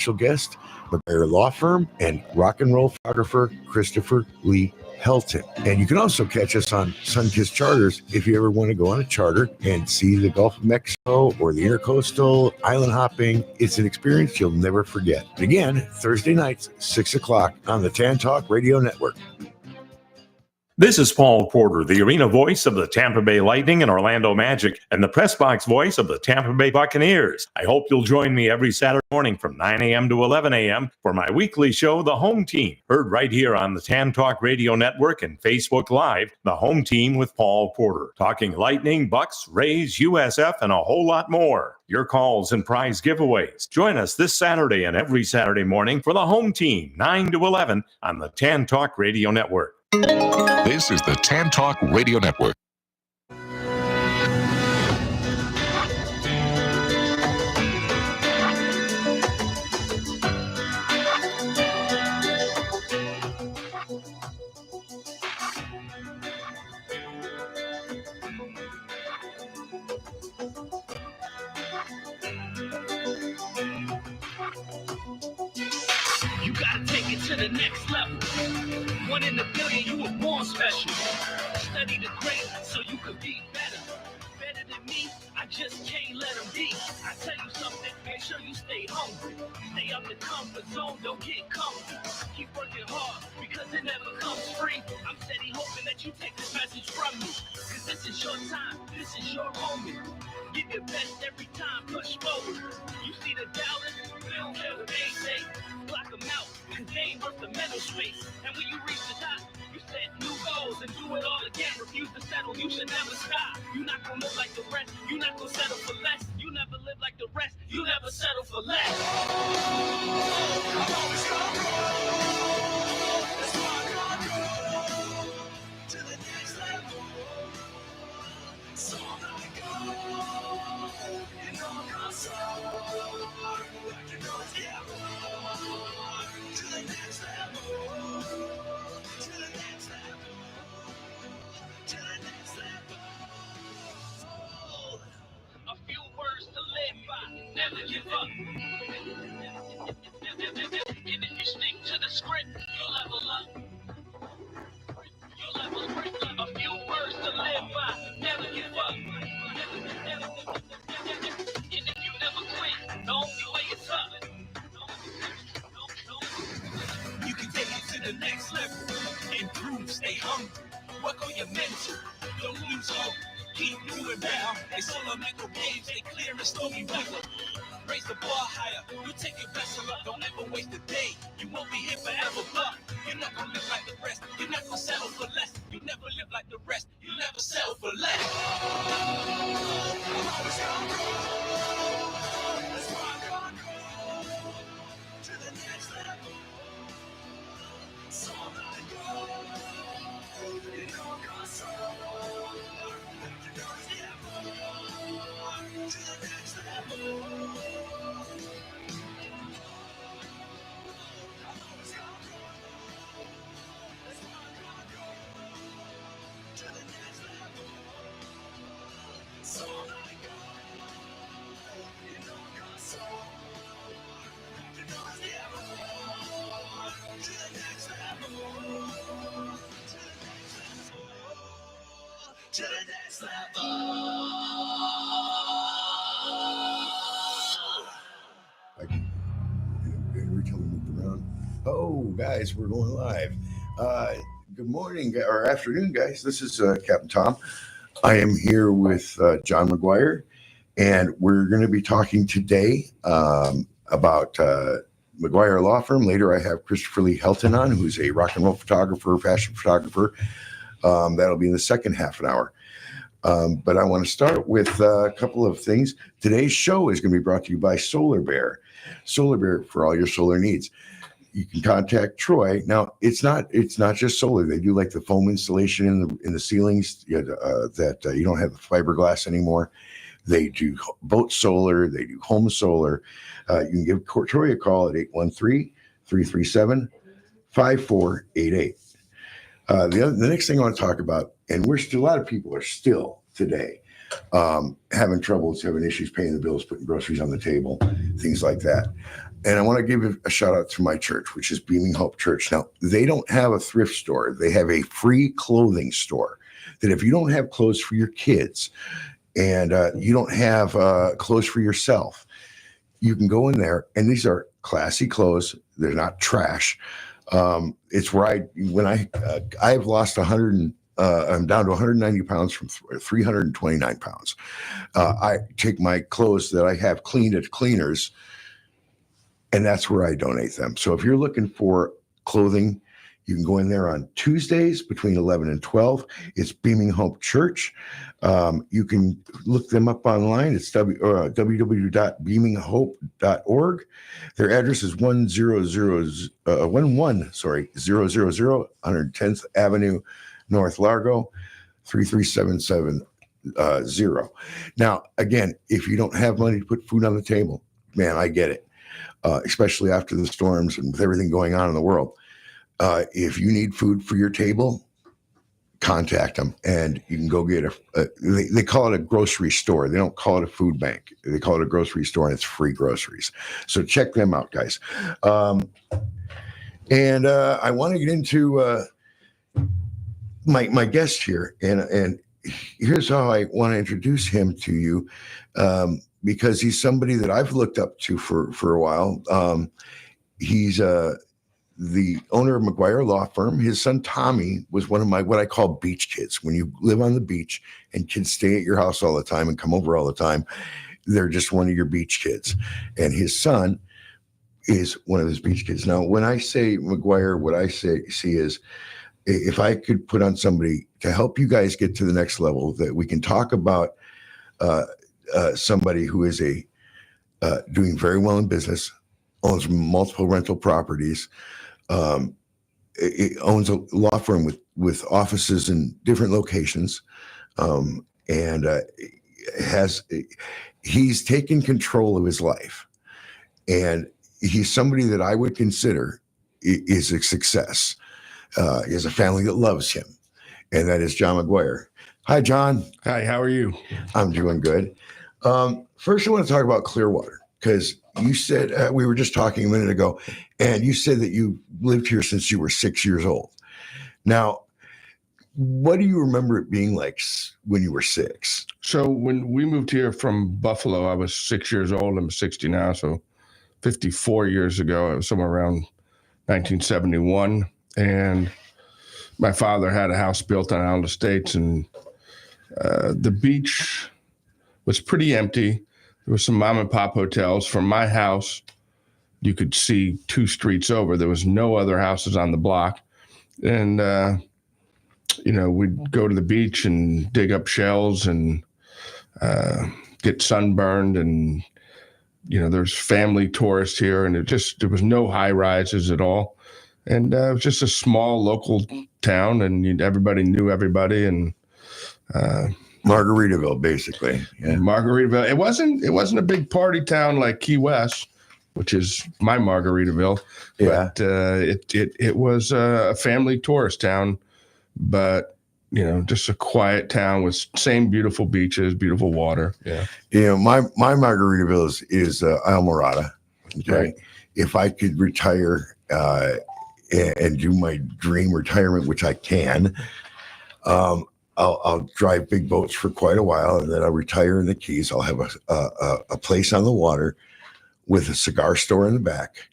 special guest, McGuire Law Firm, and rock and roll photographer Christopher Lee Helton. And you can also catch us on Sunkist Charters if you ever want to go on a charter and see the Gulf of Mexico or the Intercoastal Island hopping. It's an experience you'll never forget. And again, Thursday nights, 6 o'clock on the Tan Talk Radio Network. This is Paul Porter, the arena voice of the Tampa Bay Lightning and Orlando Magic, and the press box voice of the Tampa Bay Buccaneers. I hope you'll join me every Saturday morning from 9 a.m. to 11 a.m. for my weekly show, The Home Team, heard right here on the Tan Talk Radio Network and Facebook Live, The Home Team with Paul Porter, talking Lightning, Bucks, Rays, USF, and a whole lot more. Your calls and prize giveaways. Join us this Saturday and every Saturday morning for The Home Team, 9 to 11 on the Tan Talk Radio Network. This is the Tan Talk Radio Network. You gotta take it to the next level. 1 in a billion, you were born special. Study the great so you could be better. Better than me, I just can't let them be. I tell you something, make sure you stay hungry. Stay up the comfort zone, don't get comfy. Keep working hard, because it never comes free. I'm steady hoping that you take this message from me. Cause this is your time, this is your moment. Give your best every time, push forward. You see the doubters, they don't care what they say. Block them out, cause they ain't worth the mental space. And when you reach the top, you set new goals and do it all again. Refuse to settle, you should never stop. You not gonna live like the rest, you not gonna settle for less. You never live like the rest, you never settle for less. I'm always gonna grow. That's why I'm gonna grow to the next level. So I'm gonna go, you know I'm gonna soar. Like you know it's to the next level. To the next level. To the next level. A few words to live by. Never give up. And if you stick to the script, you'll level up. You'll level up. A few words to live by. Never give up. And if you never quit, the only way it's up. You can take it to the next level. Improve, stay hungry. Work on your mental. Don't lose hope. Keep moving down. They solo mental games. They clear and stormy weather. Raise the bar higher. You take your vessel up. Don't ever waste a day. You won't be here forever, but you're not gonna live like the rest. You're not gonna settle for less. You never live like the rest. You never settle for less. I'm always gonna grow. That's why I'm gonna grow to the next level. So I'm gonna go. You know I'm gonna soar. You know it's never to the next level. To the next level. Every time we move around. Oh, guys, we're going live. Good morning or afternoon, guys. This is Captain Tom. I am here with John McGuire, and we're going to be talking today about McGuire Law Firm. Later, I have Christopher Lee Helton on, who's a rock and roll photographer, fashion photographer. That'll be in the second half an hour. But I want to start with a couple of things. Today's show is going to be brought to you by Solar Bear. Solar Bear for all your solar needs. You can contact Troy. Now, it's not just solar. They do like the foam insulation in the ceilings that you don't have the fiberglass anymore. They do boat solar. They do home solar. You can give Troy a call at 813-337-5488. The next thing I want to talk about, and a lot of people are still today having issues paying the bills, putting groceries on the table, things like that. And I want to give a shout out to my church, which is Beaming Hope Church. Now, they don't have a thrift store. They have a free clothing store that if you don't have clothes for your kids and you don't have clothes for yourself, you can go in there, and these are classy clothes. They're not trash. It's where I've lost 100 I'm down to 190 pounds from 329 pounds. I take my clothes that I have cleaned at cleaners, and that's where I donate them. So if you're looking for clothing, you can go in there on Tuesdays between 11 and 12. It's Beaming Hope Church. You can look them up online. It's www.beaminghope.org. Their address is 11010 Avenue, North Largo, 33770. Now, again, if you don't have money to put food on the table, man, I get it. Especially after the storms and with everything going on in the world. If you need food for your table, contact them, and you can go get they call it a grocery store. They don't call it a food bank. They call it a grocery store, and it's free groceries. So check them out, guys. And I want to get into my guest here, and here's how I want to introduce him to you. Because he's somebody that I've looked up to for a while. He's the owner of McGuire Law Firm. His son, Tommy, was one of my, what I call beach kids. When you live on the beach and kids stay at your house all the time and come over all the time, they're just one of your beach kids. And his son is one of his beach kids. Now, when I say McGuire, what I see is, if I could put on somebody to help you guys get to the next level, that we can talk about somebody who is doing very well in business, owns multiple rental properties, it owns a law firm with offices in different locations, and he's taken control of his life, and he's somebody that I would consider is a success. He has a family that loves him, and that is John McGuire. Hi, John. Hi, how are you? I'm doing good. First, I want to talk about Clearwater, because you said, we were just talking a minute ago, and you said that you lived here since you were 6 years old. Now, what do you remember it being like when you were 6? So when we moved here from Buffalo, I was 6 years old. I'm 60 now, so 54 years ago. It was somewhere around 1971. And my father had a house built on Island Estates, and the beach was pretty empty. There were some mom and pop hotels. From my house, you could see 2 streets over. There was no other houses on the block. And, we'd go to the beach and dig up shells and get sunburned. And, there's family tourists here. And there was no high rises at all. And it was just a small local town, and everybody knew everybody. And Margaritaville, basically. Yeah. Margaritaville. It wasn't a big party town like Key West, which is my Margaritaville. Yeah. But it was a family tourist town, but just a quiet town with same beautiful beaches, beautiful water. Yeah. My Margaritaville is Isla Morada. Okay. Right. If I could retire and do my dream retirement, which I can, I'll drive big boats for quite a while, and then I'll retire in the Keys. I'll have a place on the water with a cigar store in the back.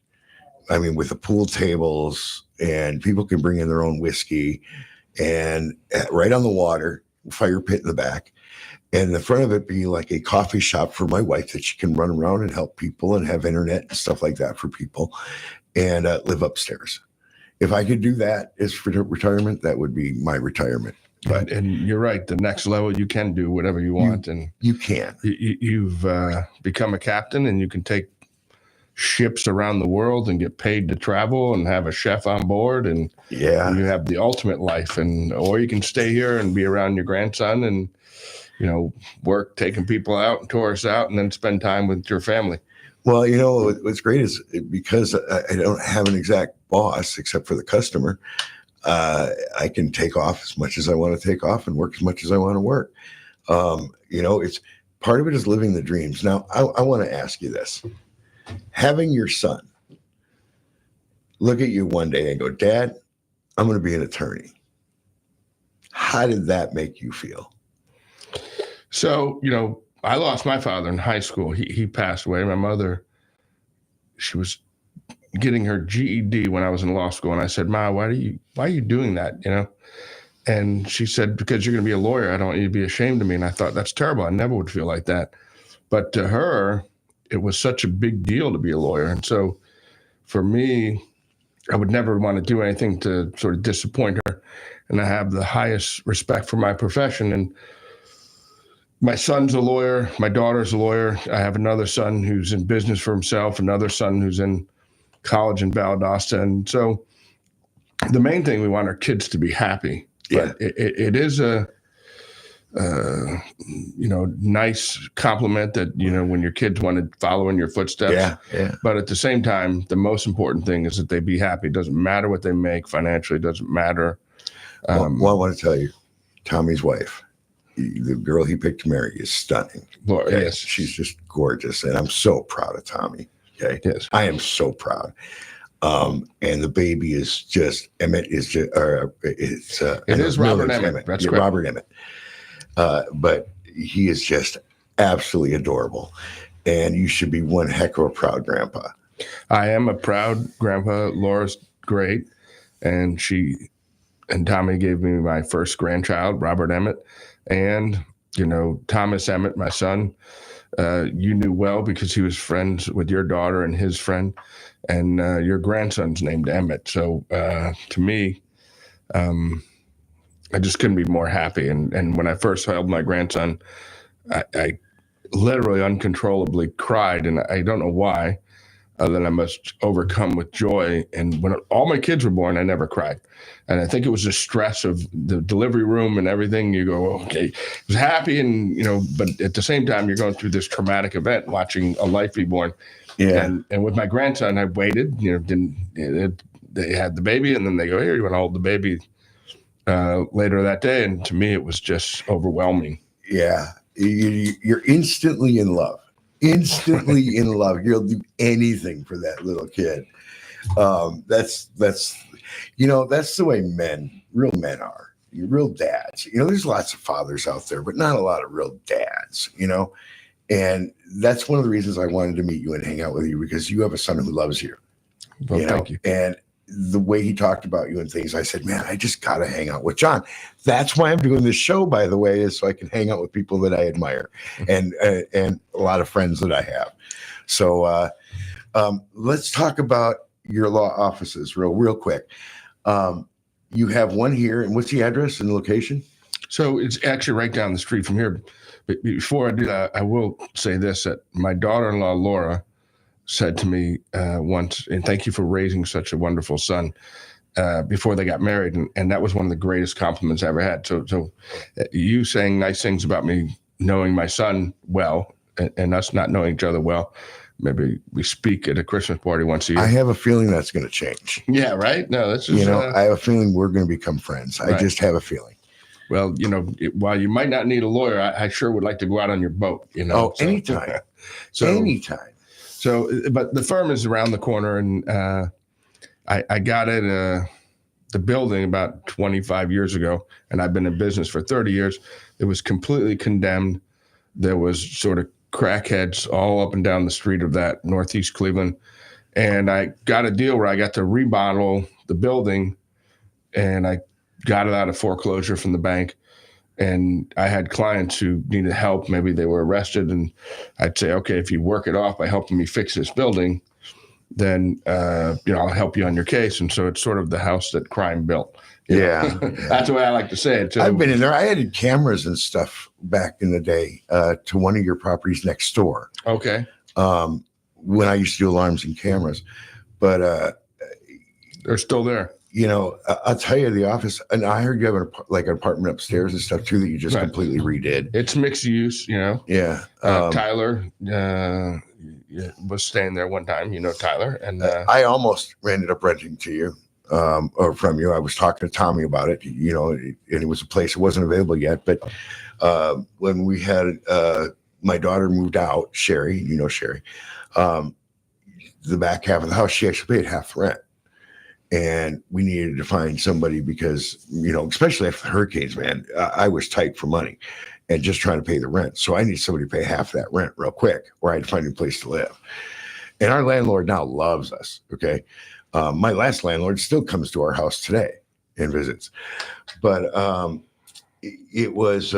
I mean, with the pool tables, and people can bring in their own whiskey, and right on the water, fire pit in the back, and the front of it be like a coffee shop for my wife that she can run around and help people and have internet and stuff like that for people, and live upstairs. If I could do that as for retirement, that would be my retirement. But and you're right. The next level, you can do whatever you want, and you can. You've become a captain, and you can take ships around the world and get paid to travel and have a chef on board, and you have the ultimate life. Or you can stay here and be around your grandson and work taking people out and tourists out, and then spend time with your family. Well, what's great is because I don't have an exact boss except for the customer. I can take off as much as I want to take off and work as much as I want to work. It's part of it is living the dreams. Now, I want to ask you this. having your son look at you one day and go, Dad, I'm going to be an attorney. How did that make you feel? So, I lost my father in high school. He passed away. My mother, she was getting her GED when I was in law school. And I said, Ma, why are you doing that? And she said, because you're going to be a lawyer. I don't want you to be ashamed of me. And I thought, that's terrible. I never would feel like that. But to her, it was such a big deal to be a lawyer. And so for me, I would never want to do anything to sort of disappoint her. And I have the highest respect for my profession. And my son's a lawyer. My daughter's a lawyer. I have another son who's in business for himself, another son who's in college in Valdosta. And so the main thing, we want our kids to be happy. Yeah. But it is a nice compliment that, when your kids want to follow in your footsteps. Yeah. But at the same time, the most important thing is that they be happy. It doesn't matter what they make financially. It doesn't matter. Well, I want to tell you, Tommy's wife, the girl he picked to marry, is stunning. Lord, Okay? yes. She's just gorgeous. And I'm so proud of Tommy. Okay. Yes. I am so proud. And the baby is just, Emmett is just, It is Robert Emmett. That's yeah, correct. Robert Emmett. But he is just absolutely adorable. And you should be one heck of a proud grandpa. I am a proud grandpa. Laura's great. And Tommy gave me my first grandchild, Robert Emmett. And, Thomas Emmett, my son, you knew well because he was friends with your daughter and his friend. And your grandson's named Emmett. So to me, I just couldn't be more happy. And when I first held my grandson, I literally uncontrollably cried. And I don't know why, other than I must overcome with joy. And when all my kids were born, I never cried. And I think it was the stress of the delivery room and everything. You go, okay, I was happy. And, but at the same time, you're going through this traumatic event, watching a life be born. Yeah. And with my grandson, I waited, they had the baby, and then they go, here, you want to hold the baby later that day. And to me, it was just overwhelming. Yeah. You're instantly in love. Instantly in love. You'll do anything for that little kid. That's the way real men are. Real dads. There's lots of fathers out there, but not a lot of real dads, And that's one of the reasons I wanted to meet you and hang out with you, because you have a son who loves you. Well, thank you. And the way he talked about you and things, I said, man, I just got to hang out with John. That's why I'm doing this show, by the way, is so I can hang out with people that I admire and a lot of friends that I have. So let's talk about your law offices real quick. You have one here, and what's the address and the location? So it's actually right down the street from here. But before I do that, I will say this, that my daughter-in-law, Laura, said to me once, and thank you for raising such a wonderful son, before they got married. And that was one of the greatest compliments I ever had. So you saying nice things about me knowing my son well and us not knowing each other well, maybe we speak at a Christmas party once a year. I have a feeling that's going to change. Yeah, right? No, that's just, I have a feeling we're going to become friends. Right. I just have a feeling. Well, while you might not need a lawyer, I sure would like to go out on your boat, Oh, anytime. Anytime. So, but the firm is around the corner, and I got it, the building about 25 years ago, and I've been in business for 30 years. It was completely condemned. There was sort of crackheads all up and down the street of that, Northeast Cleveland. And I got a deal where I got to remodel the building, and I got it out of foreclosure from the bank. And I had clients who needed help. Maybe they were arrested, and I'd say, okay, if you work it off by helping me fix this building, then, I'll help you on your case. And so it's sort of the house that crime built. Yeah. That's the way I like to say it too. I've been in there. I added cameras and stuff back in the day to one of your properties next door. Okay. When I used to do alarms and cameras, but they're still there. I'll tell you, the office, and I heard you have an apartment upstairs and stuff too that you just Right. completely redid. It's mixed use, Yeah. Tyler was staying there one time, Tyler. And I almost ended up renting to you or from you. I was talking to Tommy about it, and it was a place that wasn't available yet. But when we had my daughter moved out, Sherry, Sherry, the back half of the house, she actually paid half the rent. And we needed to find somebody because, especially after the hurricanes, man, I was tight for money and just trying to pay the rent. So I need somebody to pay half that rent real quick, or I had to find a place to live. And our landlord now loves us. Okay. My last landlord still comes to our house today and visits. But it was,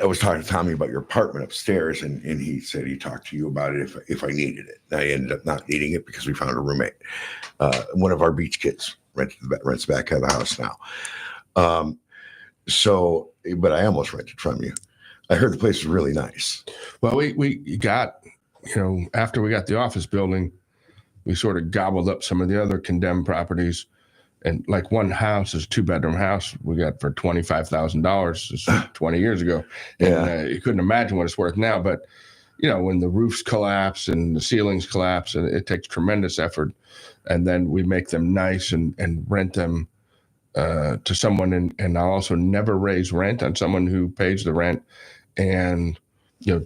I was talking to Tommy about your apartment upstairs, and he said he talked to you about it if I needed it. And I ended up not needing it because we found a roommate. One of our beach kids rents back out of the house now. But I almost rented from you. I heard the place was really nice. Well, we got, after we got the office building, we sort of gobbled up some of the other condemned properties. And like one house is a 2-bedroom house we got for $25,000 20 years ago. And you couldn't imagine what it's worth now. But, when the roofs collapse and the ceilings collapse, and it takes tremendous effort. And then we make them nice and rent them to someone. And I'll also never raise rent on someone who pays the rent and,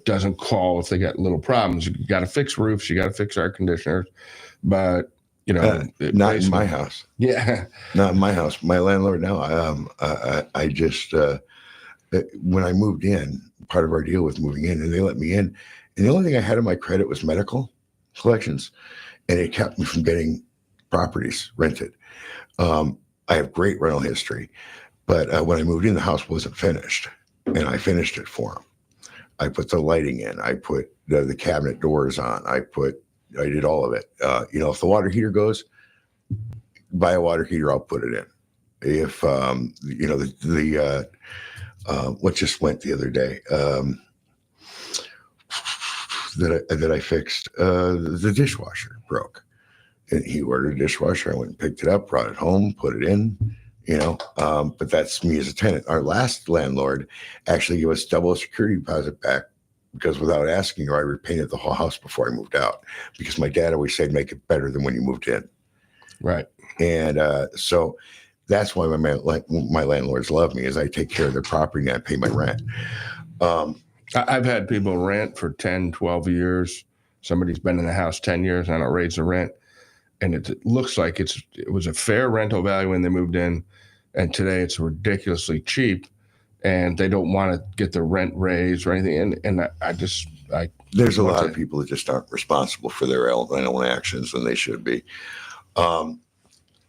doesn't call if they got little problems. You got to fix roofs. You got to fix air conditioners. But, not in my house. Yeah. Not in my house. My landlord now, I just, when I moved in, part of our deal was moving in, and they let me in. And the only thing I had on my credit was medical collections, and it kept me from getting properties rented. I have great rental history, but when I moved in, the house wasn't finished, and I finished it for them. I put the lighting in. I put the cabinet doors on. I did all of it. If the water heater goes, buy a water heater, I'll put it in. If, what just went the other day, that I fixed, the dishwasher broke. And he ordered a dishwasher. I went and picked it up, brought it home, put it in, but that's me as a tenant. Our last landlord actually gave us double security deposit back, because without asking her, I repainted the whole house before I moved out, because my dad always said, make it better than when you moved in. Right. And so that's why my landlords love me, is I take care of their property and I pay my rent. I've had people rent for 10, 12 years. Somebody's been in the house 10 years and I don't raise the rent. And it looks like it was a fair rental value when they moved in. And today it's ridiculously cheap. And they don't want to get the rent raised or anything. And there's a lot of people that just aren't responsible for their own actions when they should be.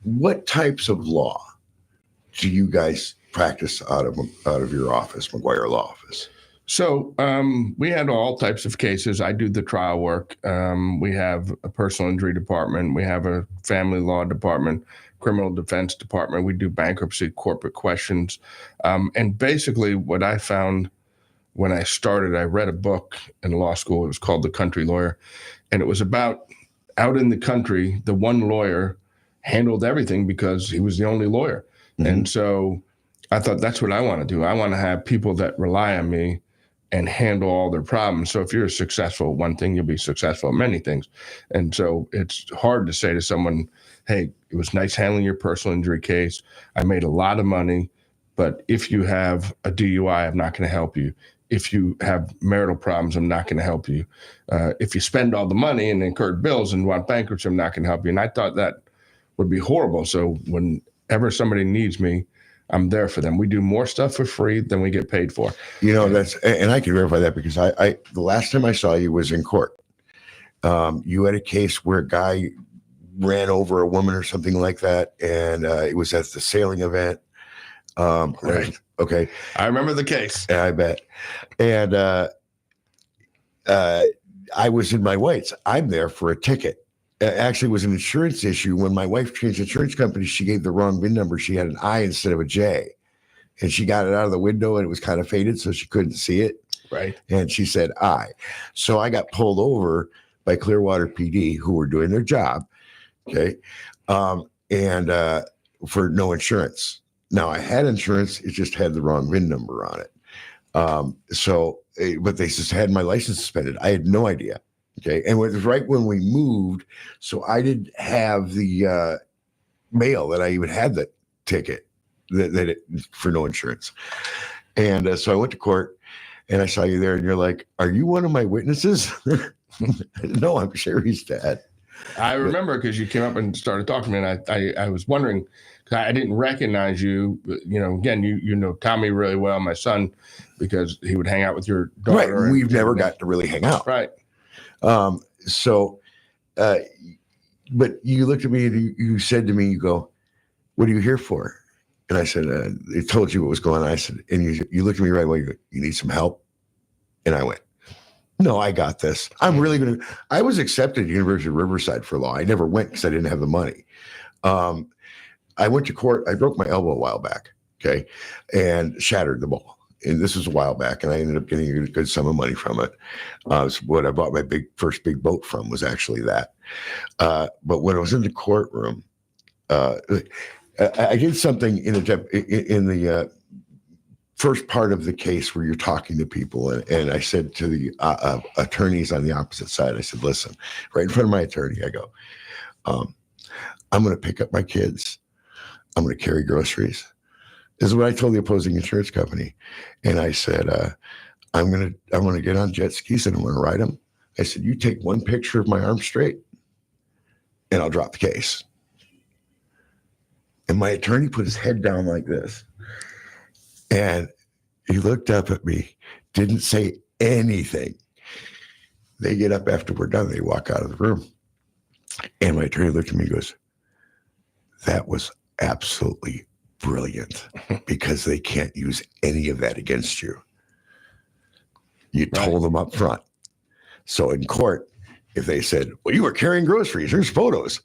What types of law do you guys practice out of your office, McGuire Law Office? So we had all types of cases. I do the trial work. We have a personal injury department. We have a family law department, criminal defense department. We do bankruptcy, corporate questions. And basically what I found when I started, I read a book in law school. It was called The Country Lawyer. And it was about out in the country, the one lawyer handled everything because he was the only lawyer. Mm-hmm. And so I thought, that's what I want to do. I want to have people that rely on me and handle all their problems. So if you're successful at one thing, you'll be successful at many things. And so it's hard to say to someone, hey, it was nice handling your personal injury case. I made a lot of money, but if you have a DUI, I'm not going to help you. If you have marital problems, I'm not going to help you. If you spend all the money and incurred bills and want bankruptcy, I'm not going to help you. And I thought that would be horrible. So whenever somebody needs me, I'm there for them. We do more stuff for free than we get paid for. And I can verify that, because I the last time I saw you was in court. You had a case where a guy ran over a woman or something like that, and it was at the sailing event. Right. Okay. I remember the case. I bet. And I was in my whites. I'm there for a ticket. Actually, it was an insurance issue. When my wife changed insurance company, she gave the wrong VIN number. She had an I instead of a J. And she got it out of the window, and it was kind of faded, so she couldn't see it. Right. And she said I. So I got pulled over by Clearwater PD, who were doing their job. Okay. And for no insurance. Now, I had insurance. It just had the wrong VIN number on it. But they just had my license suspended. I had no idea. Okay. And it was right when we moved. So I didn't have the mail that I even had the ticket for no insurance. And so I went to court, and I saw you there, and you're like, are you one of my witnesses? No, I'm Sherry's dad. I remember because you came up and started talking to me, and I was wondering, because I didn't recognize you. Again, you know Tommy really well, my son, because he would hang out with your daughter. Right. We've never got to really hang out. Right. But you looked at me and you said to me, you go, "What are you here for?" And I said, "It told you what was going on." I said, and you looked at me right away. You go, "You need some help?" And I went, "No, I got this. I'm really going to." I was accepted at University of Riverside for law. I never went because I didn't have the money. I went to court. I broke my elbow a while back. Okay. And shattered the ball. And this was a while back, and I ended up getting a good sum of money from it. What I bought my first big boat from was actually that. But when I was in the courtroom, I did something in the first part of the case where you're talking to people, and I said to the attorneys on the opposite side, I said, "Listen," right in front of my attorney, I go, "I'm going to pick up my kids. I'm going to carry groceries." This is what I told the opposing insurance company. And I said, I'm going to get on jet skis and I'm going to ride them. I said, "You take one picture of my arm straight and I'll drop the case." And my attorney put his head down like this. And he looked up at me, didn't say anything. They get up after we're done. They walk out of the room. And my attorney looked at me and goes, "That was absolutely brilliant, because they can't use any of that against you. You told them up front. So in court, if they said, 'Well, you were carrying groceries, here's photos.'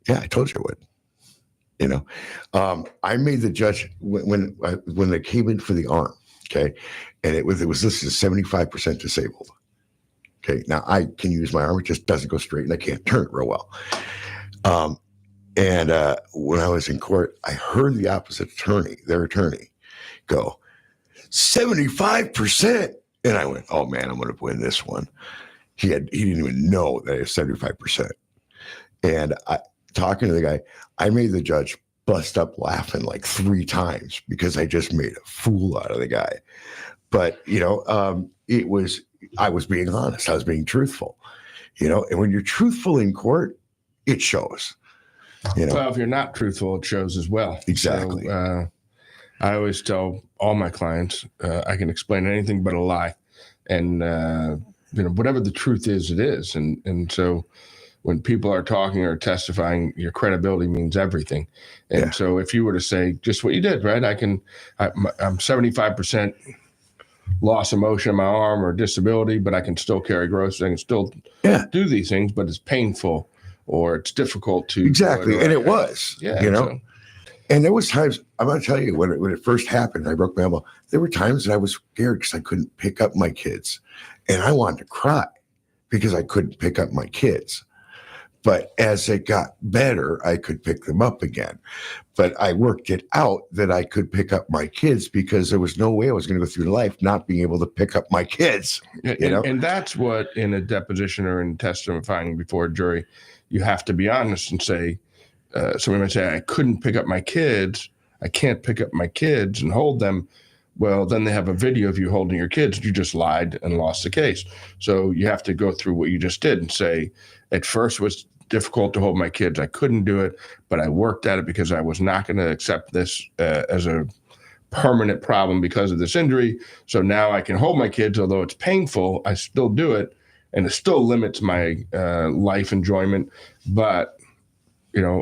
Yeah, I told you I would. I made the judge when they came in for the arm, okay, and it was listed as 75% disabled. Okay, now I can use my arm; it just doesn't go straight, and I can't turn it real well. And when I was in court, I heard the opposite attorney, their attorney, go, 75%. And I went, "Oh man, I'm going to win this one." He didn't even know that it was 75%. And talking to the guy, I made the judge bust up laughing like 3 times because I just made a fool out of the guy. But, I was being honest. I was being truthful, and when you're truthful in court, it shows. Well, if you're not truthful, it shows as well. Exactly. So, I always tell all my clients, I can explain anything but a lie, and whatever the truth is, it is. And so, when people are talking or testifying, your credibility means everything. And so, if you were to say just what you did, right? I'm 75% loss of motion in my arm or disability, but I can still carry groceries. I can still do these things, but it's painful. Or it's difficult to exactly, and it was, So. And there was times, I'm going to tell you, when it first happened, I broke my elbow. There were times that I was scared because I couldn't pick up my kids, and I wanted to cry because I couldn't pick up my kids. But as it got better, I could pick them up again. But I worked it out that I could pick up my kids because there was no way I was going to go through life not being able to pick up my kids. And that's what, in a deposition or in testifying before a jury, you have to be honest and say, somebody might say, "I couldn't pick up my kids. I can't pick up my kids and hold them." Well, then they have a video of you holding your kids. You just lied and lost the case. So you have to go through what you just did and say, "At first it was difficult to hold my kids. I couldn't do it, but I worked at it because I was not going to accept this as a permanent problem because of this injury. So now I can hold my kids, although it's painful. I still do it. And it still limits my life enjoyment, but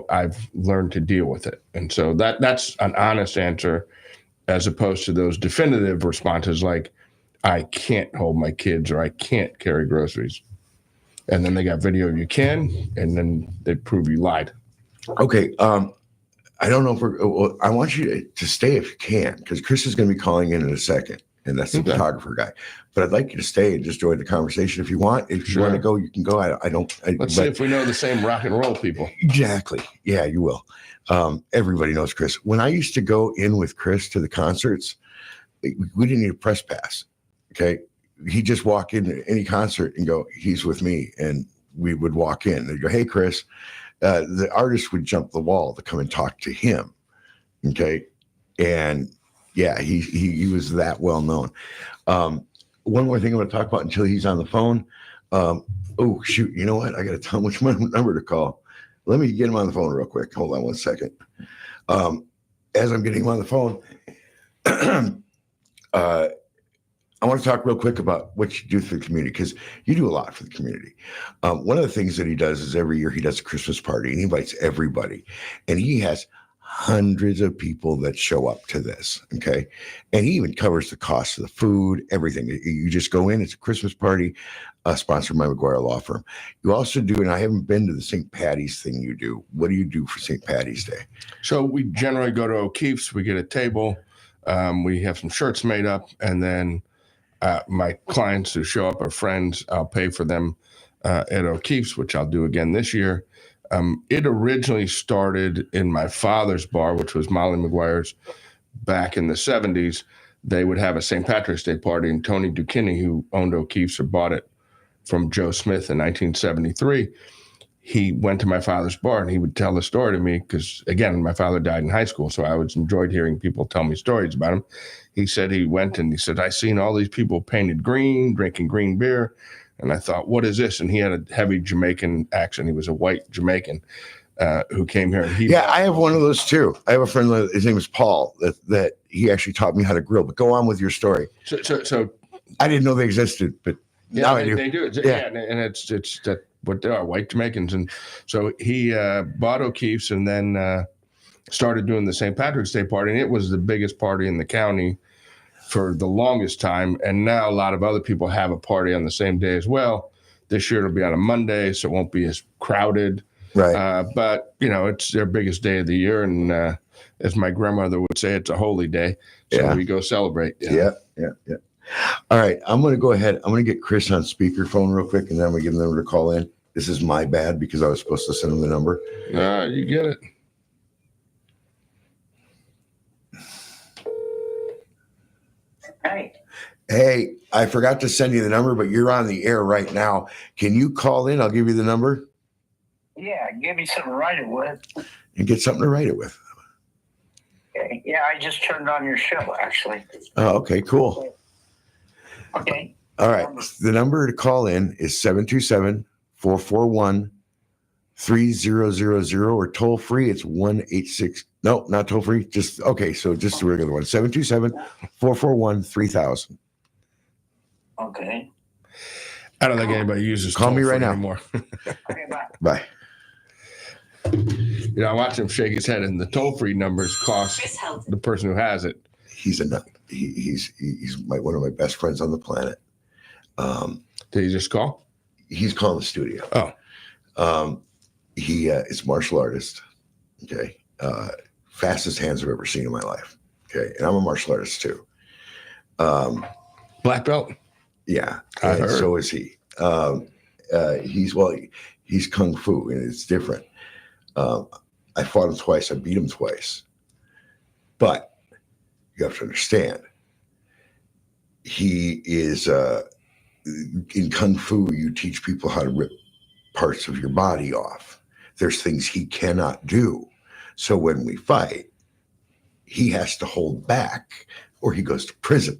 I've learned to deal with it." And so that's an honest answer, as opposed to those definitive responses like, "I can't hold my kids," or "I can't carry groceries." And then they got video of you can, and then they prove you lied. Okay. I don't know if I want you to stay if you can, because Chris is going to be calling in a second. And that's the photographer guy. But I'd like you to stay and just join the conversation if you want. If you want to go, you can go. Let's see if we know the same rock and roll people. Exactly. Yeah, you will. Everybody knows Chris. When I used to go in with Chris to the concerts, we didn't need a press pass. Okay. He'd just walk into any concert and go, "He's with me." And we would walk in. They'd go, "Hey, Chris." The artist would jump the wall to come and talk to him. Okay. And yeah, he was that well known. One more thing I'm going to talk about until he's on the phone. Oh, shoot. You know what? I got to tell him which number to call. Let me get him on the phone real quick. Hold on one second. As I'm getting him on the phone, I want to talk real quick about what you do for the community, because you do a lot for the community. One of the things that he does is every year he does a Christmas party and he invites everybody. And he has hundreds of people that show up to this, okay? And he even covers the cost of the food, everything. You just go in, it's a Christmas party, sponsored by McGuire Law Firm. You also do, and I haven't been to the St. Patty's thing you do. What do you do for St. Patty's Day? So we generally go to O'Keefe's, we get a table, we have some shirts made up, and then my clients who show up are friends. I'll pay for them at O'Keefe's, which I'll do again this year. It originally started in my father's bar, which was Molly McGuire's, back in the 70s. They would have a St. Patrick's Day party, and Tony Duchenne, who owned O'Keefe's or bought it from Joe Smith in 1973, he went to my father's bar and he would tell the story to me because, again, my father died in high school, so I always enjoyed hearing people tell me stories about him. He said he went and he said, I seen all these people painted green, drinking green beer. And I thought, what is this? And he had a heavy Jamaican accent. He was a white Jamaican who came here. And I have one of those too. I have a friend, his name is Paul, that he actually taught me how to grill. But go on with your story. So I didn't know they existed, but now I do. They do. And it's that what they are, white Jamaicans. And so he bought O'Keefe's and then started doing the St. Patrick's Day party. And it was the biggest party in the county for the longest time. And now a lot of other people have a party on the same day as well. This year it'll be on a Monday, so it won't be as crowded. Right. But, it's their biggest day of the year. And as my grandmother would say, it's a holy day. So we go celebrate. Yeah. All right. I'm going to go ahead. I'm going to get Chris on speakerphone real quick, and then I'm going to give him the number to call in. This is my bad because I was supposed to send him the number. You get it. Hey, I forgot to send you the number, but you're on the air right now. Can you call in? I'll give you the number. Yeah, give me something to write it with. And get something to write it with. Okay. Yeah, I just turned on your show, actually. Oh, okay, cool. Okay. All right. The number to call in is 727-441-3000, or toll free. It's 186. No, not toll free. Okay. So just the regular one, 727-441-3000. Okay. I don't think anybody uses Call me right now. anymore. Okay, bye. Bye. I watch him shake his head, and the toll-free numbers cost the person who has it. He's a nut. He's one of my best friends on the planet. Did he just call? He's calling the studio. Oh. He is a martial artist. Okay. Fastest hands I've ever seen in my life. Okay. And I'm a martial artist too. Black belt? Yeah. I heard. So is he. He's Kung Fu, and it's different. I fought him twice. I beat him twice. But you have to understand, he is in Kung Fu, you teach people how to rip parts of your body off. There's things he cannot do. So when we fight, he has to hold back or he goes to prison.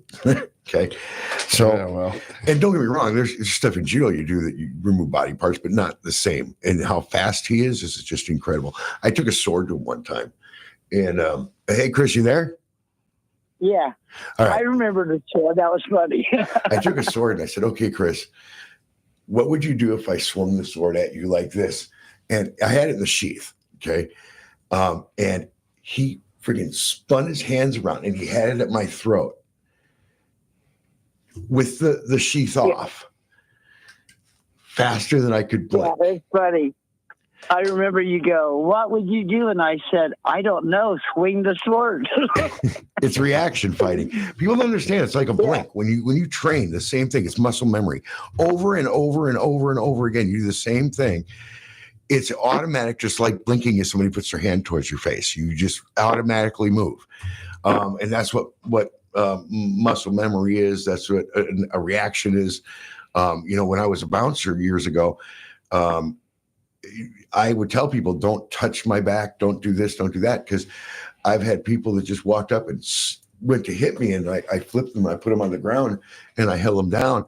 Okay. So, and don't get me wrong, there's stuff in judo you do that you remove body parts, but not the same. And how fast he is just incredible. I took a sword to him one time. And hey, Chris, you there? Yeah. All right. I remember the sword. That was funny. I took a sword and I said, okay, Chris, what would you do if I swung the sword at you like this? And I had it in the sheath. Okay. And he freaking spun his hands around and he had it at my throat with the sheath off faster than I could blink. Yeah, it's funny. I remember you go, what would you do? And I said, I don't know, swing the sword. It's reaction fighting. People don't understand. It's like a blink. When you train, the same thing. It's muscle memory. Over and over and over and over again, you do the same thing. It's automatic, just like blinking if somebody puts their hand towards your face. You just automatically move. And that's what muscle memory is. That's what a reaction is. When I was a bouncer years ago, I would tell people, don't touch my back, don't do this, don't do that. Because I've had people that just walked up and went to hit me and I flipped them. I put them on the ground and I held them down.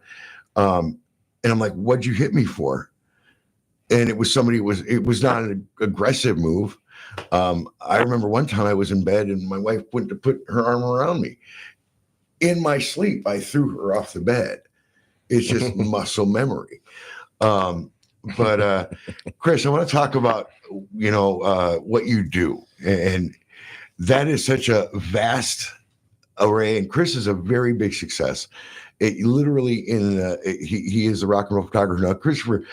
And I'm like, what'd you hit me for? And it was somebody, it was not an aggressive move. I remember one time I was in bed and my wife went to put her arm around me. In my sleep, I threw her off the bed. It's just muscle memory. But Chris, I want to talk about, what you do. And that is such a vast array. And Chris is a very big success. He is a rock and roll photographer. Now, Christopher,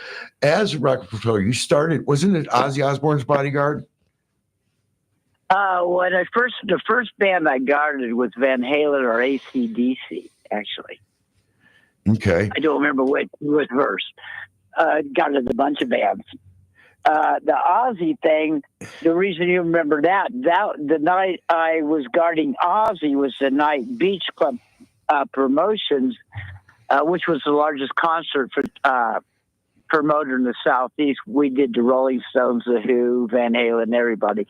as a rock and roll photographer, you started, wasn't it Ozzy Osbourne's bodyguard? The first band I guarded was Van Halen or AC/DC, actually. Okay. I don't remember which verse. Guarded a bunch of bands. The Ozzy thing, the reason you remember that the night I was guarding Ozzy was the night Beach Club Promotions, which was the largest concert for promoter in the Southeast. We did the Rolling Stones, The Who, Van Halen, everybody.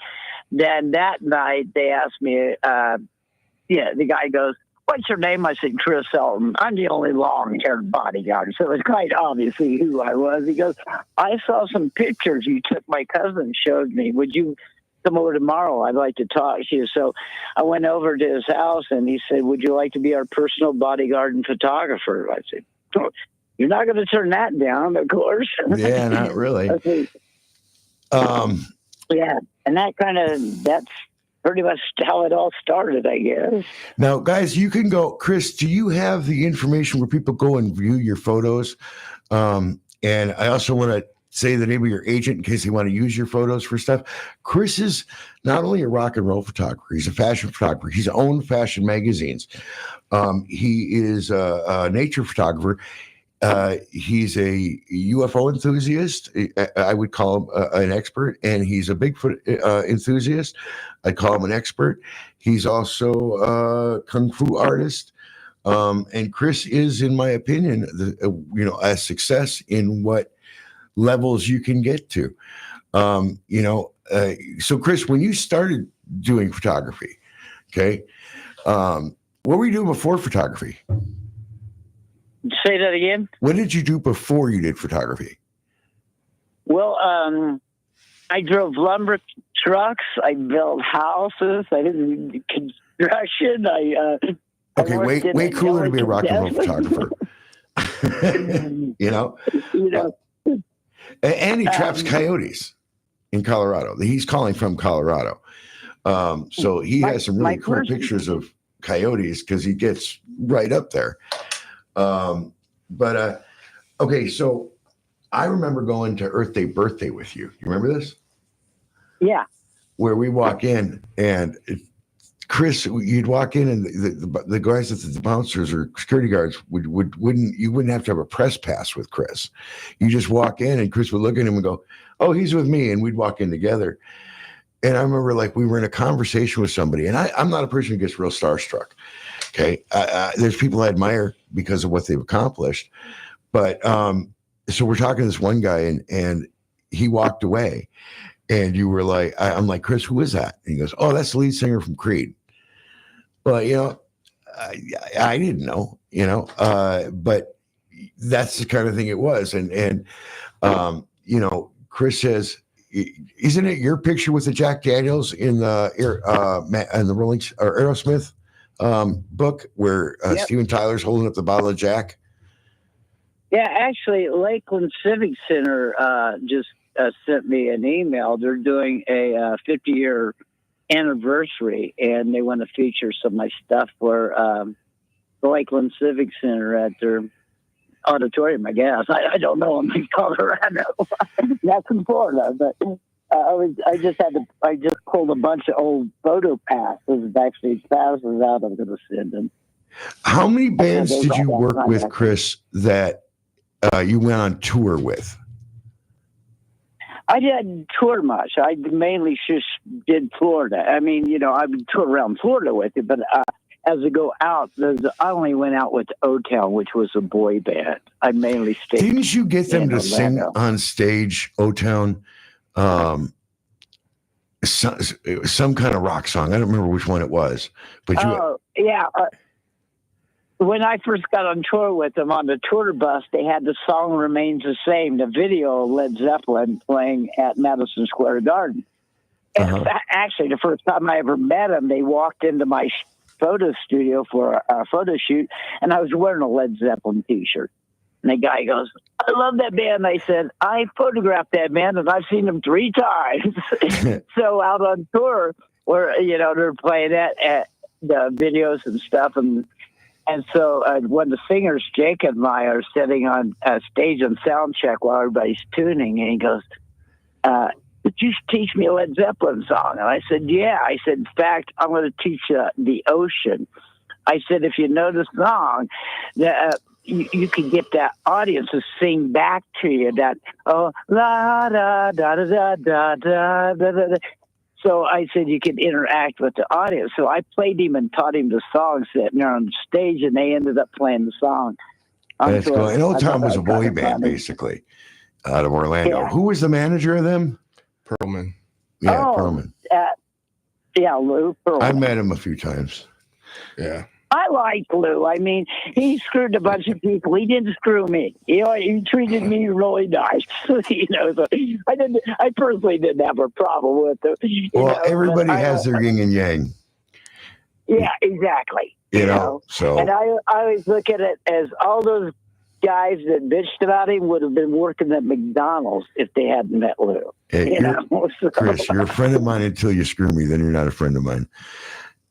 Then that night they asked me, the guy goes, "What's your name?" I said, "Chris Elton. I'm the only long-haired bodyguard." So it was quite obviously who I was. He goes, "I saw some pictures you took. My cousin showed me. Would you come over tomorrow? I'd like to talk to you." So I went over to his house and he said, "Would you like to be our personal bodyguard and photographer?" I said, "Oh, you're not going to turn that down, of course." Yeah, not really. Yeah, and that's pretty much how it all started, I guess. Now, guys, you can go. Chris, do you have the information where people go and view your photos? And I also want to say the name of your agent in case they want to use your photos for stuff. Chris is not only a rock and roll photographer, he's a fashion photographer. He's owned fashion magazines. He is a nature photographer. He's a UFO enthusiast. I would call him an expert, and he's a Bigfoot enthusiast. I call him an expert. He's also a kung fu artist. And Chris is, in my opinion, a success in what levels you can get to. So Chris, when you started doing photography, okay, what were you doing before photography? Say that again? What did you do before you did photography? Well, I drove lumber trucks. I built houses. I did construction. Okay, way cooler to be a rock and roll photographer. And he traps coyotes in Colorado. He's calling from Colorado. So he has some really cool pictures of coyotes because he gets right up there. Okay, so I remember going to Earth Day Birthday with you. You remember this? Yeah. Where we walk in and Chris, you'd walk in and the guys the bouncers or security guards wouldn't have to have a press pass with Chris. You just walk in and Chris would look at him and go, "Oh, he's with me," and we'd walk in together. And I remember we were in a conversation with somebody, and I'm not a person who gets real starstruck. Okay, there's people I admire because of what they've accomplished, but so we're talking to this one guy, and he walked away, and you were like, I'm like, "Chris, who is that?" And he goes, "Oh, that's the lead singer from Creed." Well, I didn't know, but that's the kind of thing it was, and Chris says, "Isn't it your picture with the Jack Daniels in the Rolling or Aerosmith book where Yep. Steven Tyler's holding up the bottle of Jack?" Yeah, actually, Lakeland Civic Center just sent me an email. They're doing a 50-year anniversary, and they want to feature some of my stuff for the Lakeland Civic Center at their auditorium, I guess. I don't know. I'm in Colorado. That's in Florida, but I just pulled a bunch of old photo passes, actually thousands out. I'm going to send them. How many bands did you work with, Chris, that you went on tour with? I didn't tour much. I mainly just did Florida. I mean, I would tour around Florida with it, but as I go out, I only went out with O-Town, which was a boy band. I mainly stayed. Didn't you get them to sing on stage, O-Town, some kind of rock song? I don't remember which one it was, but yeah. when I first got on tour with them on the tour bus, they had the song Remains the Same, the video of Led Zeppelin playing at Madison Square Garden. And actually, the first time I ever met them, they walked into my photo studio for a photo shoot, and I was wearing a Led Zeppelin T-shirt. And the guy goes, I love that band. I said, I photographed that band, and I've seen them 3 times. So out on tour, where, they're playing at the videos and stuff, and so when the singers, Jake and I, are sitting on stage on sound check while everybody's tuning, and he goes, "Could you teach me a Led Zeppelin song?" And I said, "Yeah." I said, "In fact, I'm going to teach The Ocean." I said, "If you know the song, you can get that audience to sing back to you that, oh, la da da da da da da da da." So I said you could interact with the audience. So I played him and taught him the song sitting there on stage, and they ended up playing the song. That's cool. And Old Tom was a boy band, basically, out of Orlando. Yeah. Who was the manager of them? Perlman. Yeah, Perlman. Lou Perlman. I met him a few times. Yeah. I like Lou. I mean, he screwed a bunch of people. He didn't screw me. He treated me really nice. So I personally didn't have a problem with it. Everybody has their yin and yang. Yeah, exactly. So. And I always look at it as all those guys that bitched about him would have been working at McDonald's if they hadn't met Lou. Hey, Chris, you're a friend of mine until you screw me. Then you're not a friend of mine.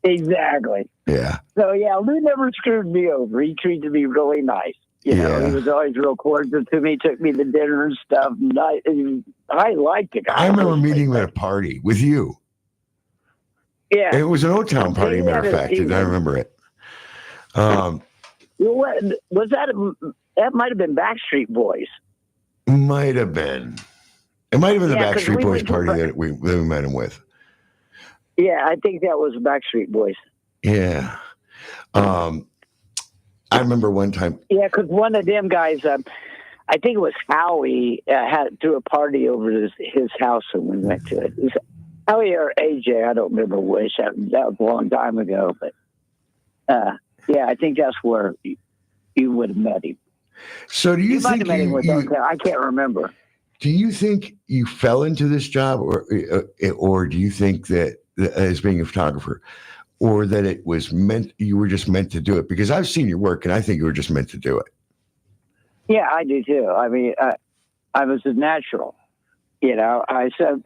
Exactly. Yeah. So, Lou never screwed me over. He treated me really nice. He was always real cordial to me, took me to dinner and stuff. And I liked the guy. I remember meeting him at a party with you. Yeah. It was an Old Town party, as a matter of fact. I remember it. Was that? That might have been Backstreet Boys. Might have been. It might have been the Backstreet Boys party that we met him with. Yeah, I think that was Backstreet Boys. Yeah. I remember one time. Yeah, because one of them guys, I think it was Howie, threw a party over his house and we went to it. It was Howie or AJ, I don't remember which. That was a long time ago. But I think that's where you would have met him. So do you think I can't remember. Do you think you fell into this job, or do you think that as being a photographer, or that it was you were just meant to do it? Because I've seen your work, and I think you were just meant to do it. Yeah, I do too. I mean, I was a natural. I said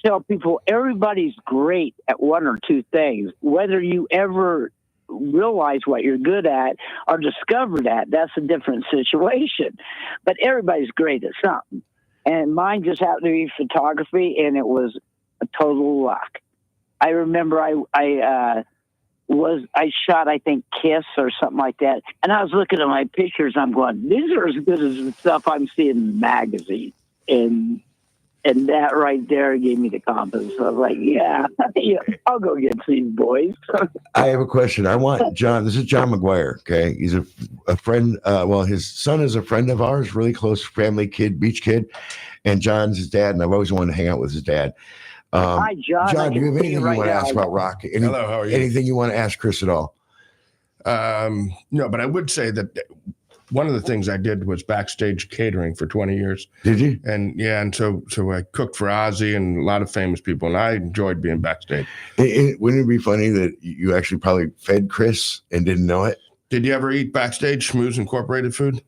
tell people everybody's great at one or two things. Whether you ever realize what you're good at or discover that's a different situation. But everybody's great at something. And mine just happened to be photography, and it was a total luck. I remember I shot, I think, Kiss or something like that. And I was looking at my pictures, I'm going, these are as good as the stuff I'm seeing in magazines. And that right there gave me the confidence. I was like, yeah, I'll go get these boys. I have a question. I want John. This is John McGuire. Okay. He's a friend. His son is a friend of ours, really close family kid, beach kid. And John's his dad. And I've always wanted to hang out with his dad. Hi, John. John, do you have anything you want to ask about rock? Hello, how are you? Anything you want to ask Chris at all? No, but I would say that one of the things I did was backstage catering for 20 years. Did you? And so I cooked for Ozzy and a lot of famous people, and I enjoyed being backstage. Wouldn't it be funny that you actually probably fed Chris and didn't know it? Did you ever eat backstage Schmooze Incorporated food?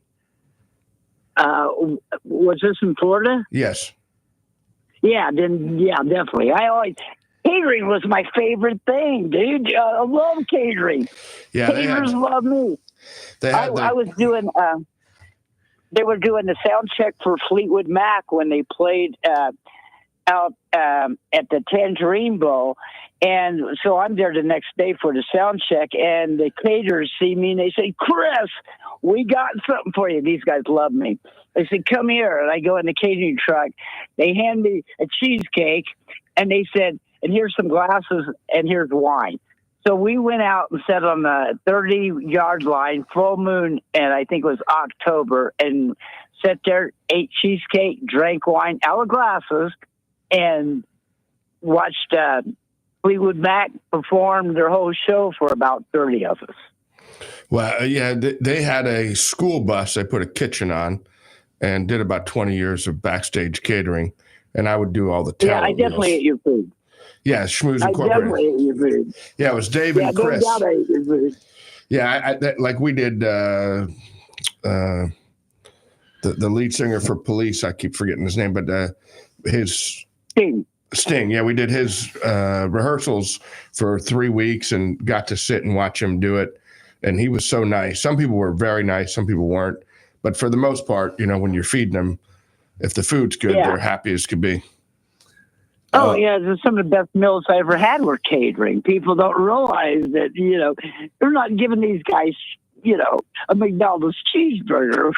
Was this in Florida? Yes. Yeah, definitely. Catering was my favorite thing, dude. I love catering. Yeah, caterers love me. I was doing. They were doing the sound check for Fleetwood Mac when they played out at the Tangerine Bowl, and so I'm there the next day for the sound check, and the caterers see me and they say, "Chris, we got something for you." These guys love me. They said, "Come here," and I go in the catering truck. They hand me a cheesecake, and they said, "And here's some glasses, and here's wine." So we went out and sat on the 30-yard line, full moon, and I think it was October, and sat there, ate cheesecake, drank wine out of glasses, and watched Fleetwood Mac perform their whole show for about 30 of us. Well, yeah, they had a school bus. They put a kitchen on and did about 20 years of backstage catering. And I would do all the Yeah, talent I definitely ate your food. Yeah, Schmooze I Incorporated. definitely ate your food. Yeah, it was Dave Yeah, and no Chris. doubt I ate your food. Yeah, like we did the lead singer for Police. I keep forgetting his name, but his Sting. Yeah, we did his rehearsals for 3 weeks and got to sit and watch him do it. And he was so nice. Some people were very nice, some people weren't. But for the most part, when you're feeding them, if the food's good, they're happy as could be. Oh, yeah, some of the best meals I ever had were catering. People don't realize that, they're not giving these guys, a McDonald's cheeseburger,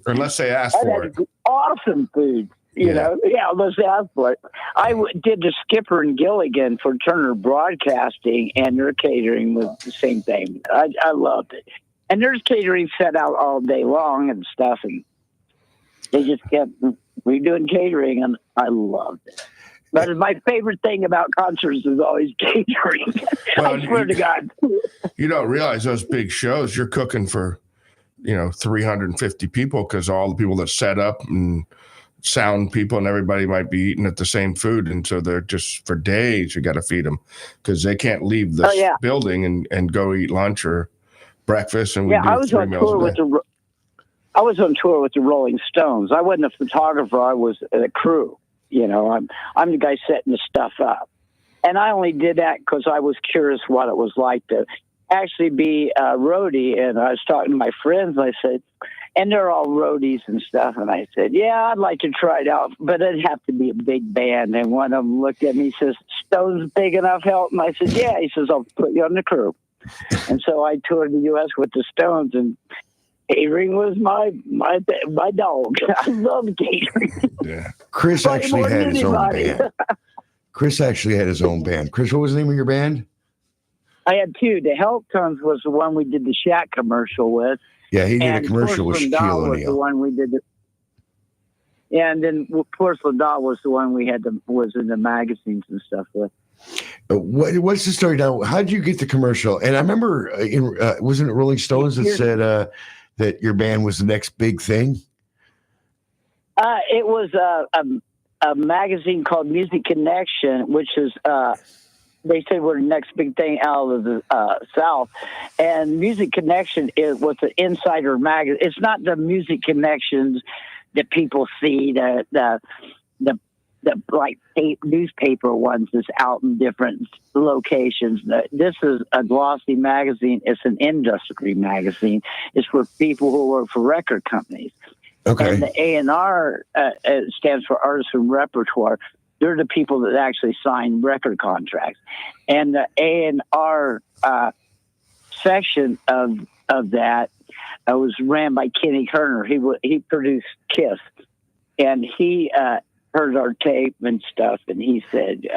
Unless they ask for it. Awesome food, unless they ask for it. I did the Skipper and Gilligan for Turner Broadcasting, and their catering was the same thing. I loved it. And there's catering set out all day long and stuff, and they just kept redoing catering, and I loved it. But my favorite thing about concerts is always catering. Well, I swear to God. You don't realize those big shows, you're cooking for, 350 people because all the people that set up and sound people and everybody might be eating at the same food. And so they're just for days, you got to feed them because they can't leave this building and go eat lunch or breakfast. And I was on tour with I was on tour with the Rolling Stones. I wasn't a photographer. I was a crew. I'm the guy setting the stuff up. And I only did that because I was curious what it was like to actually be a roadie. And I was talking to my friends. I said, and they're all roadies and stuff. And I said, yeah, I'd like to try it out, but it'd have to be a big band. And one of them looked at me and says, Stone's big enough help? And I said, yeah. He says, I'll put you on the crew. And so I toured the U.S. with the Stones, and catering was my dog. I love catering. Yeah. Chris actually had his own band. Chris actually had his own band. Chris, what was the name of your band? I had two. The Heltones was the one we did the Shack commercial with. Yeah, he did a commercial with Shaquille O'Neal. The one we did. And then Porcelain Doll was the one we had was in the magazines and stuff with. What's the story now? How did you get the commercial? And I remember, wasn't it Rolling Stones that said that your band was the next big thing? It was a magazine called Music Connection, which is they said we're the next big thing out of the South. And Music Connection was an insider magazine. It's not the Music Connections that people see, the like newspaper ones that's out in different locations. This is a glossy magazine. It's an industry magazine. It's for people who work for record companies. Okay. And the A&R stands for Artists and Repertoire. They're the people that actually sign record contracts. And the A&R section of that was ran by Kenny Kerner. He produced Kiss. And he heard our tape and stuff, and he said,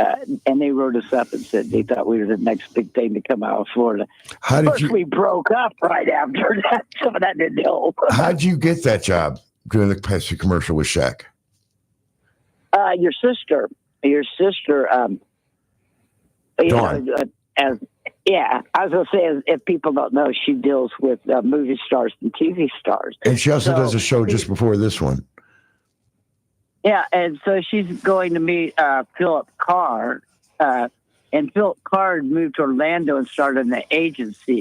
and they wrote us up and said they thought we were the next big thing to come out of Florida. We broke up right after that. Some of that didn't help. How'd you get that job doing the Pepsi commercial with Shaq? Your sister. Dawn. I was going to say, if people don't know, she deals with movie stars and TV stars. And she also does a show just before this one. Yeah, and so she's going to meet Philip Carr, and Philip Carr moved to Orlando and started an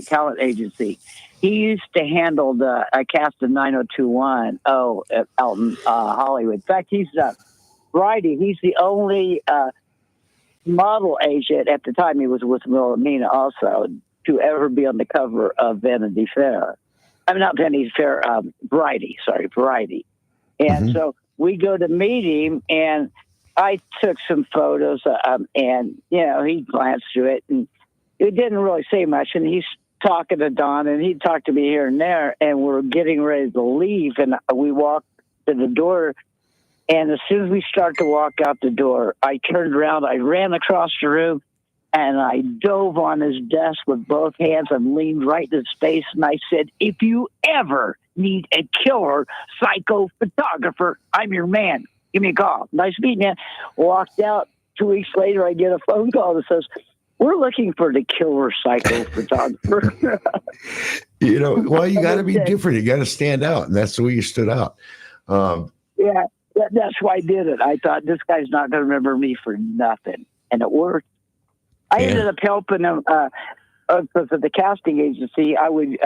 talent agency. He used to handle the cast of 90210 out in Hollywood. In fact, he's Friday. He's the only model agent at the time. He was with Wilhelmina also to ever be on the cover of Vanity Fair. I mean, not Vanity Fair, Variety. Sorry, Variety. And so we go to meet him, and I took some photos, and, he glanced through it, and it didn't really say much. And he's talking to Don, and he talked to me here and there, and we're getting ready to leave, and we walked to the door. And as soon as we start to walk out the door, I turned around, I ran across the room, and I dove on his desk with both hands and leaned right in his face. And I said, if you ever need a killer psycho photographer, I'm your man. Give me a call. Nice meeting you. Walked out. 2 weeks later, I get a phone call that says, We're looking for the killer psycho photographer. Well, you got to be different. You got to stand out, and that's the way you stood out. Yeah, that's why I did it. I thought, this guy's not going to remember me for nothing, and it worked. I ended up helping him because of the casting agency. I would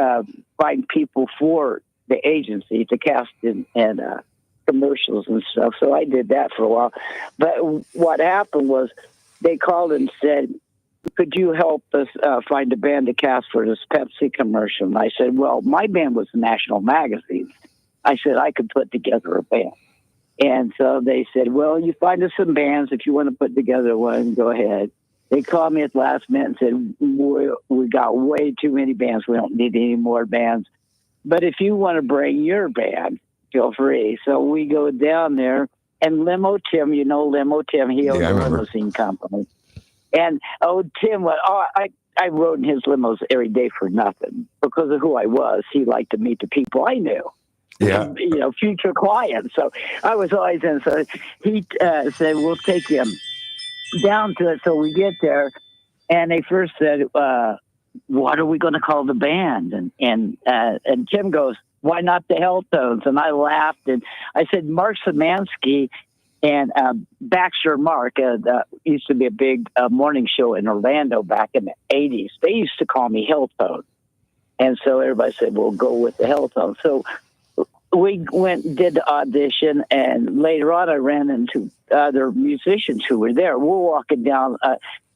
find people for the agency to cast in commercials and stuff. So I did that for a while. But what happened was they called and said, could you help us find a band to cast for this Pepsi commercial? And I said, well, my band was National Magazine. I said, I could put together a band. And so they said, well, you find us some bands. If you want to put together one, go ahead. They called me at the last minute and said, we got way too many bands. We don't need any more bands. But if you want to bring your band, feel free. So we go down there, and Limo Tim, Limo Tim, he owned a limousine company. And Tim went, I rode in his limos every day for nothing because of who I was. He liked to meet the people I knew. Yeah. Future clients. So I was always in. So he said, we'll take him down to it. So we get there, and they first said, what are we going to call the band? And Tim goes, why not the Helltones? And I laughed, and I said, Mark Szymanski and Baxter Mark used to be a big morning show in Orlando back in the 80s. They used to call me Helltone. And so everybody said, we'll go with the Helltone. So we went and did the audition, and later on I ran into other musicians who were there. We're walking down,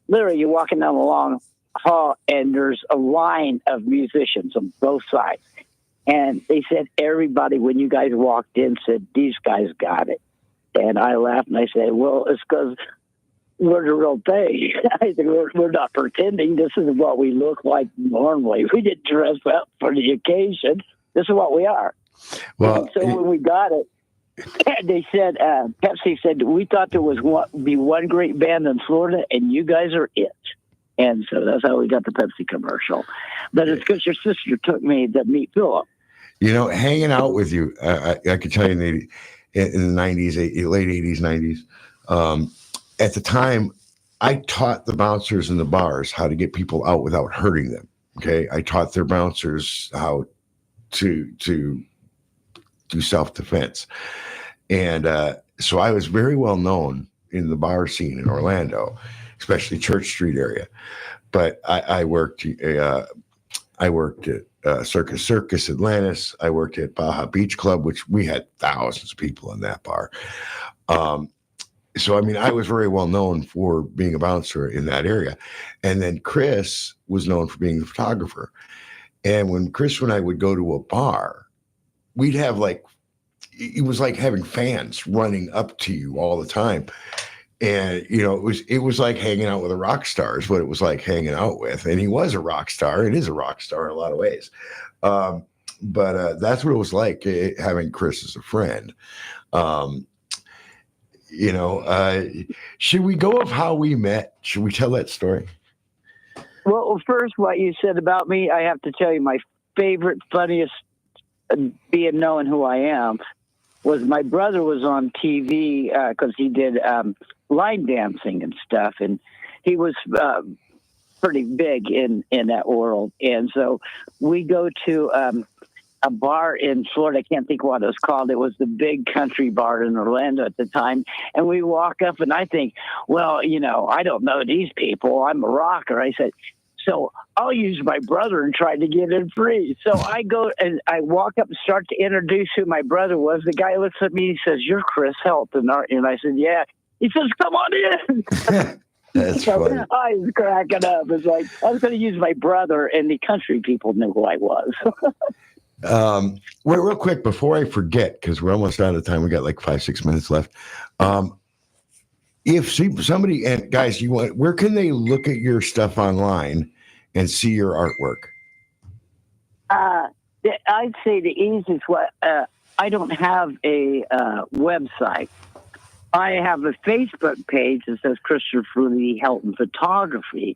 literally you're walking down the long hall, and there's a line of musicians on both sides. And they said, everybody, when you guys walked in, said, these guys got it. And I laughed, and I said, well, it's because we're the real thing. I said, we're not pretending. This is what we look like normally. We didn't dress up for the occasion. This is what we are. Well, so when we got it, they said, Pepsi said, we thought there was be one great band in Florida, and you guys are it. And so that's how we got the Pepsi commercial. But it's because your sister took me to meet Philip. Hanging out with you, I could tell you in the 90s, late 80s, 90s, at the time, I taught the bouncers in the bars how to get people out without hurting them. Okay. I taught their bouncers how to do self-defense. And so I was very well known in the bar scene in Orlando, especially Church Street area. But I worked at Circus Atlantis. I worked at Baja Beach Club, which we had thousands of people in that bar. So, I was very well known for being a bouncer in that area. And then Chris was known for being the photographer. And when Chris and I would go to a bar, we'd have it was like having fans running up to you all the time. And, it was like hanging out with a rock star is what it was like hanging out with. And he was a rock star and is a rock star in a lot of ways. But that's what it was like having Chris as a friend. Should we go of how we met? Should we tell that story? Well, first, what you said about me, I have to tell you, my favorite, funniest, being knowing who I am, was my brother was on TV because he did line dancing and stuff, and he was pretty big in that world. And so we go to a bar in Florida. I can't think what it was called. It was the big country bar in Orlando at the time. And we walk up, and I think, well, I don't know these people. I'm a rocker. I said, so I'll use my brother and try to get in free. So I go and I walk up and start to introduce who my brother was. The guy looks at me and he says, you're Chris Helton, aren't you? And I said, yeah. He says, come on in. That's funny. I was cracking up. It's like, I was going to use my brother, and the country people knew who I was. Wait, real quick, before I forget, because we're almost out of time. We got like 5-6 minutes left. If somebody, and guys, where can they look at your stuff online and see your artwork? I'd say the easiest way, I don't have a website. I have a Facebook page that says Christopher Lee Helton Photography.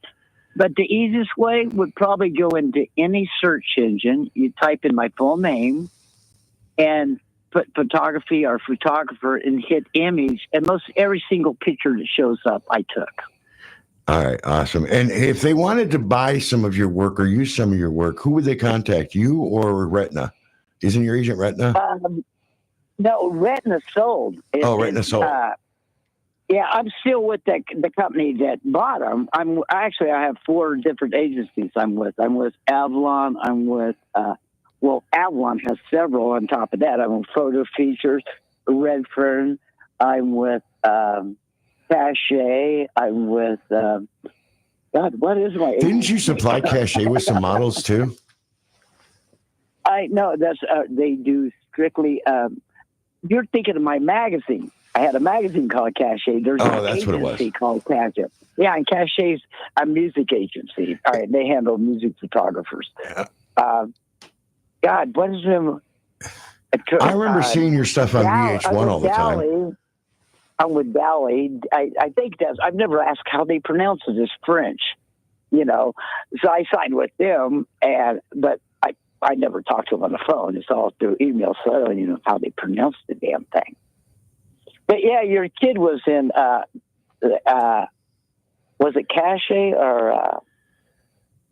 But the easiest way would probably go into any search engine. You type in my full name and put photography or photographer and hit image, and most every single picture that shows up I took. All right, awesome. And if they wanted to buy some of your work or use some of your work, who would they contact? You or Retina? Isn't your agent Retina? No, Retina sold. Retina sold. Yeah, I'm still with the company that bought them. I have 4 different agencies I'm with. I'm with Avalon. I'm with Avalon has several on top of that. I'm with Photo Features, Redfern. I'm with Cachet. I'm with God. What is my? Didn't you supply Cachet with some models too? No, that's they do strictly. You're thinking of my magazine. I had a magazine called Cachet. There's an that's what it was. agency called Cachet. Yeah, and Cachet's a music agency. All right, they handle music photographers. Yeah. God, what is them? I remember seeing your stuff on VH1 all the time. I'm with Dade. I think I've never asked how they pronounce it. It's French, So I signed with them, but I never talked to them on the phone. It's all through email, so I don't even know how they pronounce the damn thing. But yeah, your kid was in, was it Cachet or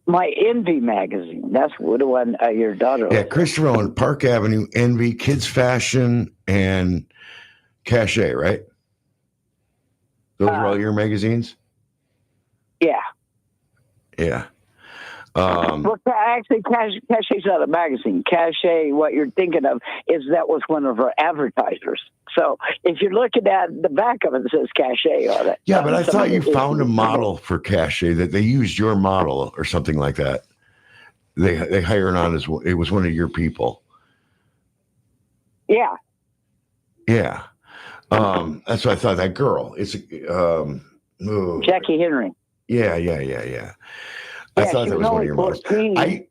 My Envy magazine? That's what the one your daughter. Yeah, Christopher on Park Avenue, Envy, Kids Fashion, and Cachet, right? Those are all your magazines? Yeah. Yeah. Well, actually, Cachet's not a magazine. Cachet, what you're thinking of, that was one of our advertisers. So if you're looking at the back of it, it says Cachet on it. Yeah, but I thought you found a model for Cachet that they used your model or something like that. They hired on as it was one of your people. Yeah. Yeah. That's what I thought. That girl. It's Jackie Henry. Yeah. I thought that was one of your models. I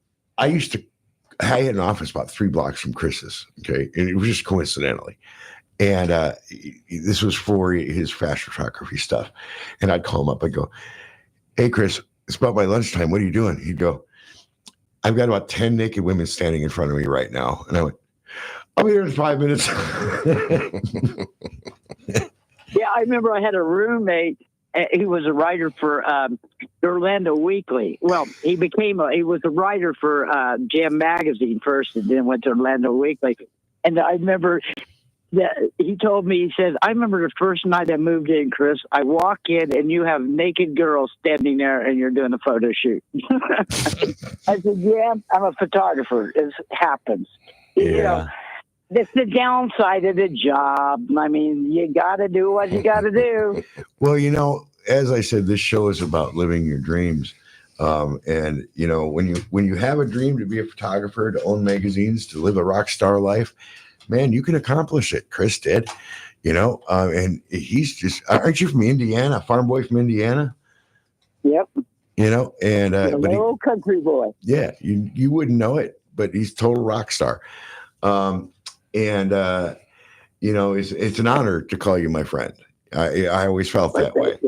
had an office about 3 blocks from Chris's. Okay, and it was just coincidentally. And this was for his fashion photography stuff. And I'd call him up. I'd go, "Hey, Chris, it's about my lunchtime. What are you doing?" He'd go, "I've got about 10 naked women standing in front of me right now." And I went, "I'll be there in 5 minutes." Yeah, I remember I had a roommate. He was a writer for Orlando Weekly. Well, he was a writer for Jam Magazine first, and then went to Orlando Weekly. And I remember that he told me, he said, "I remember the first night I moved in, Chris, I walk in and you have naked girls standing there and you're doing a photo shoot." I said, "Yeah, I'm a photographer. It happens." Yeah. That's the downside of the job. I mean, you got to do what you got to do. Well, as I said, this show is about living your dreams. And when you have a dream to be a photographer, to own magazines, to live a rock star life, man, you can accomplish it. Chris did, and he's just, aren't you from Indiana, farm boy from Indiana? Yep. And a little country boy. Yeah, you wouldn't know it, but he's total rock star. It's an honor to call you my friend. I always felt that way.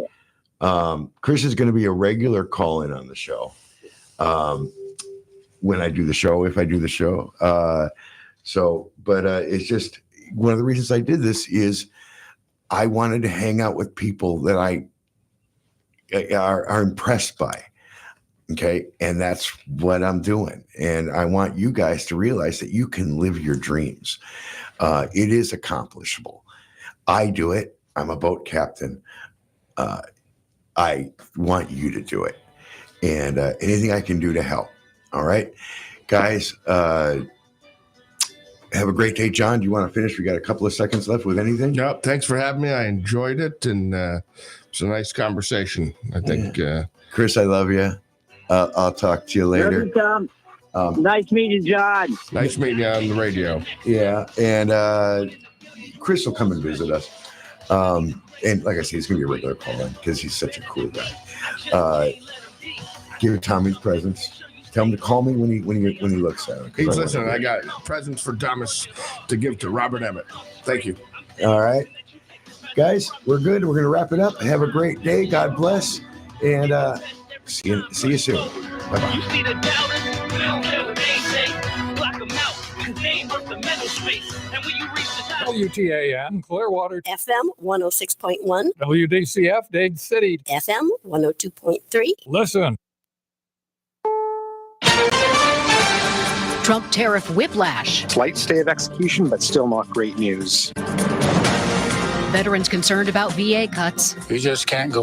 Chris is going to be a regular call-in on the show when I do the show, if I do the show. It's just one of the reasons I did this is I wanted to hang out with people that I are impressed by. Okay. And that's what I'm doing. And I want you guys to realize that you can live your dreams. It is accomplishable. I do it. I'm a boat captain. I want you to do it. And anything I can do to help. All right, guys, have a great day. John, do you want to finish? We got a couple of seconds left with anything? No, thanks for having me. I enjoyed it. And it's a nice conversation. I think. Chris, I love you. I'll talk to you later. Nice meeting you, John. Nice meeting you on the radio. Yeah, and Chris will come and visit us. And like I say, he's going to be a regular call-in because he's such a cool guy. Give Tommy presents. Tell him to call me when he looks at it. He's listening. I got presents for Thomas to give to Robert Emmett. Thank you. All right, guys, we're good. We're going to wrap it up. Have a great day. God bless, and see you soon. Bye-bye. You see the doubters, we don't care what they say. Block them out, they ain't worth the mental space. And when you reach the top, WTAN, Clearwater, FM 106.1, WDCF, Dade City. FM 102.3. Listen. Trump tariff whiplash. Slight stay of execution, but still not great news. Veterans concerned about VA cuts. You just can't go